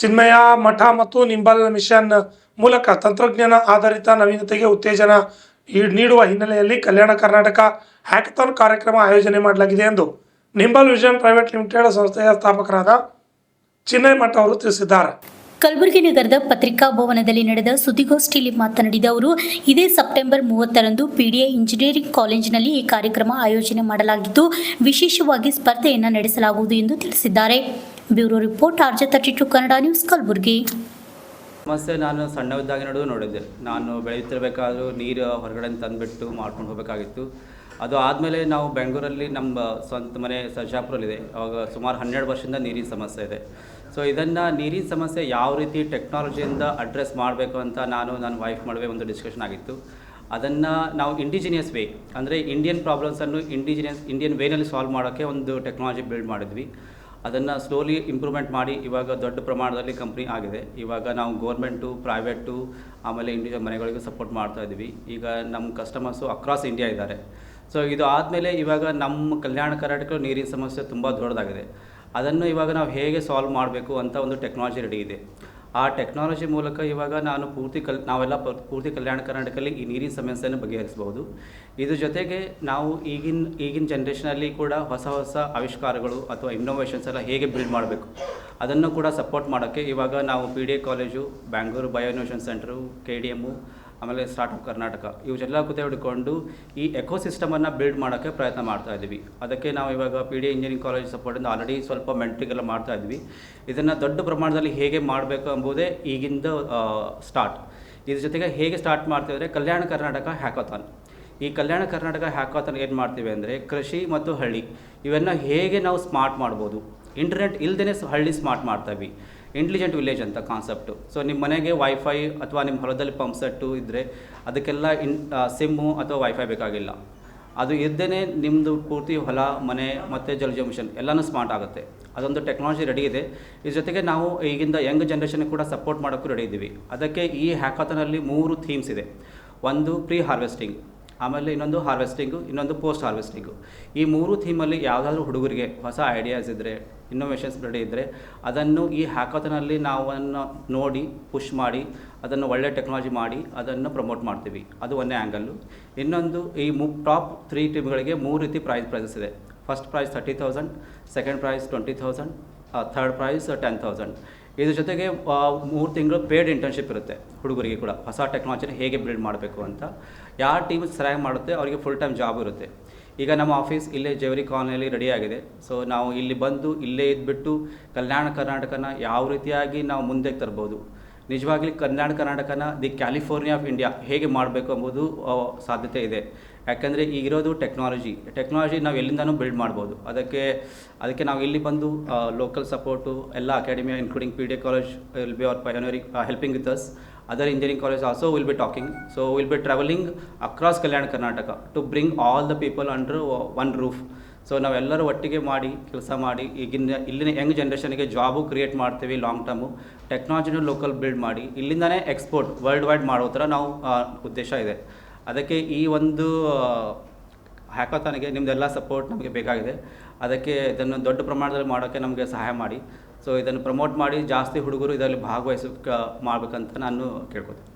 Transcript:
ಚಿನ್ಮಯ ಮಠ ಮತ್ತು ನಿಂಬಲ್ ಮಿಷನ್ ಮೂಲಕ ತಂತ್ರಜ್ಞಾನ ಆಧಾರಿತ ನವೀನತೆಗೆ ಉತ್ತೇಜನ ನೀಡುವ ಹಿನ್ನೆಲೆಯಲ್ಲಿ ಕಲ್ಯಾಣ ಕರ್ನಾಟಕ ಹ್ಯಾಕಥಾನ್ ಕಾರ್ಯಕ್ರಮ ಆಯೋಜನೆ ಮಾಡಲಾಗಿದೆ ಎಂದು ನಿಂಬಲ್ ವಿಷನ್ ಪ್ರೈವೇಟ್ ಲಿಮಿಟೆಡ್ ಸಂಸ್ಥೆಯ ಸ್ಥಾಪಕರಾದ ಚಿನ್ಮಯ ಮಠ ಅವರು ತಿಳಿಸಿದ್ದಾರೆ. ಕಲಬುರಗಿ ನಗರದ ಪತ್ರಿಕಾ ಭವನದಲ್ಲಿ ನಡೆದ ಸುದ್ದಿಗೋಷ್ಠಿಯಲ್ಲಿ ಮಾತನಾಡಿದ ಅವರು, ಇದೇ ಸೆಪ್ಟೆಂಬರ್ 30ರಂದು ಪಿಡಿಎ ಇಂಜಿನಿಯರಿಂಗ್ ಕಾಲೇಜಿನಲ್ಲಿ ಈ ಕಾರ್ಯಕ್ರಮ ಆಯೋಜನೆ ಮಾಡಲಾಗಿದ್ದು, ವಿಶೇಷವಾಗಿ ಸ್ಪರ್ಧೆಯನ್ನು ನಡೆಸಲಾಗುವುದು ಎಂದು ತಿಳಿಸಿದ್ದಾರೆ. Bureau report RJ32 Kannada news, Kalaburagi. ಸಮಸ್ಯೆ ನಾನು ಸಣ್ಣವಿದ್ದಾಗ ನೋಡಿದ್ದೆ. ನಾನು ಬೆಳೆಯುತ್ತಿರಬೇಕಾದ್ರೂ ನೀರು ಹೊರಗಡೆ ತಂದುಬಿಟ್ಟು ಮಾಡ್ಕೊಂಡು ಹೋಗಬೇಕಾಗಿತ್ತು. ಅದು ಆದಮೇಲೆ ನಾವು ಬೆಂಗಳೂರಲ್ಲಿ ನಮ್ಮ ಸ್ವಂತ ಮನೆ ಸರ್ಜಾಪುರಲ್ಲಿದೆ. ಅವಾಗ ಸುಮಾರು 12 ವರ್ಷದಿಂದ ನೀರಿನ ಸಮಸ್ಯೆ ಇದೆ. ಸೊ ಇದನ್ನು ನೀರಿನ ಸಮಸ್ಯೆ ಯಾವ ರೀತಿ ಟೆಕ್ನಾಲಜಿಯಿಂದ ಅಡ್ರೆಸ್ ಮಾಡಬೇಕು ಅಂತ ನಾನು ನನ್ನ ವೈಫ್ ನಡುವೆ ಒಂದು ಡಿಸ್ಕಷನ್ ಆಗಿತ್ತು. ಅದನ್ನು ನಾವು ಇಂಡಿಜಿನಿಯಸ್ ವೇ, ಅಂದರೆ ಇಂಡಿಯನ್ ಪ್ರಾಬ್ಲಮ್ಸನ್ನು ಇಂಡಿಯನ್ ವೇನಲ್ಲಿ ಸಾಲ್ವ್ ಮಾಡೋಕ್ಕೆ ಒಂದು ಟೆಕ್ನಾಲಜಿ ಬಿಲ್ಡ್ ಮಾಡಿದ್ವಿ. ಅದನ್ನು ಸ್ಲೋಲಿ ಇಂಪ್ರೂವ್ಮೆಂಟ್ ಮಾಡಿ ಇವಾಗ ದೊಡ್ಡ ಪ್ರಮಾಣದಲ್ಲಿ ಕಂಪ್ನಿ ಆಗಿದೆ. ಇವಾಗ ನಾವು ಗೌರ್ಮೆಂಟು, ಪ್ರೈವೇಟು, ಆಮೇಲೆ ಇಂಡಿವಿಜುವಲ್ ಮನೆಗಳಿಗೂ ಸಪೋರ್ಟ್ ಮಾಡ್ತಾ ಇದ್ವಿ. ಈಗ ನಮ್ಮ ಕಸ್ಟಮರ್ಸು ಅಕ್ರಾಸ್ ಇಂಡಿಯಾ ಇದ್ದಾರೆ. ಸೊ ಇದು ಆದಮೇಲೆ ಇವಾಗ ನಮ್ಮ ಕಲ್ಯಾಣ ಕರ್ನಾಟಕ ನೀರಿನ ಸಮಸ್ಯೆ ತುಂಬ ದೊಡ್ಡದಾಗಿದೆ. ಅದನ್ನು ಇವಾಗ ನಾವು ಹೇಗೆ ಸಾಲ್ವ್ ಮಾಡಬೇಕು ಅಂತ ಒಂದು ಟೆಕ್ನಾಲಜಿ ರೆಡಿ ಇದೆ. ಆ ಟೆಕ್ನಾಲಜಿ ಮೂಲಕ ಇವಾಗ ನಾವೆಲ್ಲ ಪೂರ್ತಿ ಕಲ್ಯಾಣ ಕರ್ನಾಟಕದಲ್ಲಿ ಈ ನೀರಿನ ಸಮಸ್ಯೆಯನ್ನು ಬಗೆಹರಿಸಬಹುದು. ಇದ್ರ ಜೊತೆಗೆ ನಾವು ಈಗಿನ ಜನ್ರೇಷನಲ್ಲಿ ಕೂಡ ಹೊಸ ಆವಿಷ್ಕಾರಗಳು ಅಥವಾ ಇನ್ನೋವೇಷನ್ಸ್ ಎಲ್ಲ ಹೇಗೆ ಬಿಲ್ಡ್ ಮಾಡಬೇಕು ಅದನ್ನು ಕೂಡ ಸಪೋರ್ಟ್ ಮಾಡೋಕ್ಕೆ ಇವಾಗ ನಾವು PDA college, Bangalore bio innovation centre, KDM, ಆಮೇಲೆ ಸ್ಟಾರ್ಟಪ್ ಕರ್ನಾಟಕ ಇವನ್ನೆಲ್ಲ ಹಿಡ್ಕೊಂಡು ಈ ಎಕೋಸಿಸ್ಟಮನ್ನು ಬಿಲ್ಡ್ ಮಾಡೋಕ್ಕೆ ಪ್ರಯತ್ನ ಮಾಡ್ತಾ ಇದ್ವಿ. ಅದಕ್ಕೆ ನಾವು ಇವಾಗ PDA ಇಂಜಿನಿಯರಿಂಗ್ ಕಾಲೇಜ್ ಸಪೋರ್ಟಿಂದ ಆಲ್ರೆಡಿ ಸ್ವಲ್ಪ ಮೆಂಟ್ರಿಗೆಲ್ಲ ಮಾಡ್ತಾ ಇದ್ವಿ. ಇದನ್ನು ದೊಡ್ಡ ಪ್ರಮಾಣದಲ್ಲಿ ಹೇಗೆ ಮಾಡಬೇಕು ಎಂಬುದೇ ಈಗಿಂದ ಸ್ಟಾರ್ಟ್. ಇದ್ರ ಜೊತೆಗೆ ಹೇಗೆ ಸ್ಟಾರ್ಟ್ ಮಾಡ್ತೀವಿ ಅಂದರೆ ಕಲ್ಯಾಣ ಕರ್ನಾಟಕ ಹ್ಯಾಕಥಾನ್. ಈ ಕಲ್ಯಾಣ ಕರ್ನಾಟಕ ಹ್ಯಾಕಥಾನ್ ಏನು ಮಾಡ್ತೀವಿ ಅಂದರೆ ಕೃಷಿ ಮತ್ತು ಹಳ್ಳಿ ಇವೆಲ್ಲ ಹೇಗೆ ನಾವು ಸ್ಮಾರ್ಟ್ ಮಾಡ್ಬೋದು. ಇಂಟರ್ನೆಟ್ ಇಲ್ಲದೇ ಹಳ್ಳಿ ಸ್ಮಾರ್ಟ್ ಮಾಡ್ತೀವಿ. ಇಂಟೆಲಿಜೆಂಟ್ ವಿಲೇಜ್ ಅಂತ ಕಾನ್ಸೆಪ್ಟು. ಸೊ ನಿಮ್ಮ ಮನೆಗೆ ವೈಫೈ ಅಥವಾ ನಿಮ್ಮ ಹೊಲದಲ್ಲಿ ಪಂಪ್ ಸೆಟ್ಟು ಇದ್ದರೆ ಅದಕ್ಕೆಲ್ಲ ಸಿಮ್ಮು ಅಥವಾ ವೈಫೈ ಬೇಕಾಗಿಲ್ಲ. ಅದು ಇದ್ದೇ ನಿಮ್ಮದು ಪೂರ್ತಿ ಹೊಲ, ಮನೆ ಮತ್ತು ಜಲಜೀವ ಮಿಷನ್ ಎಲ್ಲನೂ ಸ್ಮಾರ್ಟ್ ಆಗುತ್ತೆ. ಅದೊಂದು ಟೆಕ್ನಾಲಜಿ ರೆಡಿ ಇದೆ. ಇದ್ರ ಜೊತೆಗೆ ನಾವು ಈಗಿಂದ ಯಂಗ್ ಜನ್ರೇಷನ್ ಕೂಡ ಸಪೋರ್ಟ್ ಮಾಡೋಕ್ಕೂ ರೆಡಿ ಇದ್ದೀವಿ. ಅದಕ್ಕೆ ಈ ಹ್ಯಾಕಥಾನಲ್ಲಿ 3 ಥೀಮ್ಸ್ ಇದೆ. ಒಂದು ಪ್ರೀ ಹಾರ್ವೆಸ್ಟಿಂಗ್, ಆಮೇಲೆ ಇನ್ನೊಂದು ಹಾರ್ವೆಸ್ಟಿಂಗು, ಇನ್ನೊಂದು ಪೋಸ್ಟ್ ಹಾರ್ವೆಸ್ಟಿಂಗು. ಈ 3 ಥೀಮಲ್ಲಿ ಯಾವುದಾದ್ರೂ ಹುಡುಗರಿಗೆ ಹೊಸ ಐಡಿಯಾಸ್ ಇದ್ದರೆ, ಇನ್ನೋವೇಷನ್ಸ್ ರೆಡಿ ಇದ್ದರೆ ಅದನ್ನು ಈ ಹ್ಯಾಕಥಾನಲ್ಲಿ ನಾವು ನೋಡಿ ಪುಷ್ ಮಾಡಿ ಅದನ್ನು ಒಳ್ಳೆ ಟೆಕ್ನಾಲಜಿ ಮಾಡಿ ಅದನ್ನು ಪ್ರಮೋಟ್ ಮಾಡ್ತೀವಿ. ಅದು ಒಂದೇ ಆ್ಯಂಗಲ್ಲು. ಇನ್ನೊಂದು ಈ ಟಾಪ್ 3 ಟೀಮ್ಗಳಿಗೆ 3 ರೀತಿ ಪ್ರೈಸಸ್ ಇದೆ. First prize 30,000, second prize 20,000, third prize 10,000. ಇದ್ರ ಜೊತೆಗೆ 3 ತಿಂಗಳು ಪೇಯ್ಡ್ ಇಂಟರ್ನ್ಶಿಪ್ ಇರುತ್ತೆ ಹುಡುಗರಿಗೆ ಕೂಡ, ಹೊಸ ಟೆಕ್ನಾಲಜಿನ ಹೇಗೆ ಬಿಲ್ಡ್ ಮಾಡಬೇಕು ಅಂತ. ಯಾವ ಟೀಮ್ ಸರಿಯಾಗಿ ಮಾಡುತ್ತೆ ಅವರಿಗೆ ಫುಲ್ ಟೈಮ್ ಜಾಬ್ ಇರುತ್ತೆ. ಈಗ ನಮ್ಮ ಆಫೀಸ್ ಇಲ್ಲೇ ಜೇವರಿ ಕಾಲೋನಿಯಲ್ಲಿ ರೆಡಿ ಆಗಿದೆ. ಸೊ ನಾವು ಇಲ್ಲಿ ಬಂದು ಇಲ್ಲೇ ಇದ್ಬಿಟ್ಟು ಕಲ್ಯಾಣ ಕರ್ನಾಟಕನ ಯಾವ ರೀತಿಯಾಗಿ ನಾವು ಮುಂದೆ ತರ್ಬೋದು, ನಿಜವಾಗ್ಲಿ ಕಲ್ಯಾಣ ಕರ್ನಾಟಕನ ದಿ ಕ್ಯಾಲಿಫೋರ್ನಿಯಾ ಆಫ್ ಇಂಡಿಯಾ ಹೇಗೆ ಮಾಡಬೇಕು ಎಂಬುದು ಸಾಧ್ಯತೆ ಇದೆ. ಯಾಕೆಂದರೆ ಈಗಿರೋದು ಟೆಕ್ನಾಲಜಿ ನಾವು ಎಲ್ಲಿಂದನೂ ಬಿಲ್ಡ್ ಮಾಡ್ಬೋದು. ಅದಕ್ಕೆ ನಾವು ಇಲ್ಲಿ ಬಂದು ಲೋಕಲ್ ಸಪೋರ್ಟು ಎಲ್ಲ academy including PDA college will be our pioneering helping with us. Other engineering colleges also will be talking. So we'll be traveling across Kalyan Karnataka to bring all the people under one roof. So ನಾವೆಲ್ಲರೂ ಒಟ್ಟಿಗೆ ಮಾಡಿ ಕೆಲಸ ಮಾಡಿ ಇಲ್ಲಿನ Young ಜನ್ರೇಷನ್ಗೆ job create ಮಾಡ್ತೀವಿ. Long term ಟೆಕ್ನಾಲಜಿನ local build ಮಾಡಿ ಇಲ್ಲಿಂದನೇ export world wide ಮಾಡೋ ಥರ ನಾವು ಉದ್ದೇಶ ಇದೆ. ಅದಕ್ಕೆ ಈ ಒಂದು ಹ್ಯಾಕಥಾನ್ಗೆ ನಿಮ್ಮದೆಲ್ಲ ಸಪೋರ್ಟ್ ನಮಗೆ ಬೇಕಾಗಿದೆ. ಅದಕ್ಕೆ ಇದನ್ನು ದೊಡ್ಡ ಪ್ರಮಾಣದಲ್ಲಿ ಮಾಡೋಕ್ಕೆ ನಮಗೆ ಸಹಾಯ ಮಾಡಿ. ಸೊ ಇದನ್ನು ಪ್ರಮೋಟ್ ಮಾಡಿ ಜಾಸ್ತಿ ಹುಡುಗರು ಇದರಲ್ಲಿ ಭಾಗವಹಿಸೋಕ್ಕೆ ಮಾಡಬೇಕಂತ ನಾನು ಕೇಳ್ಕೊತೀನಿ.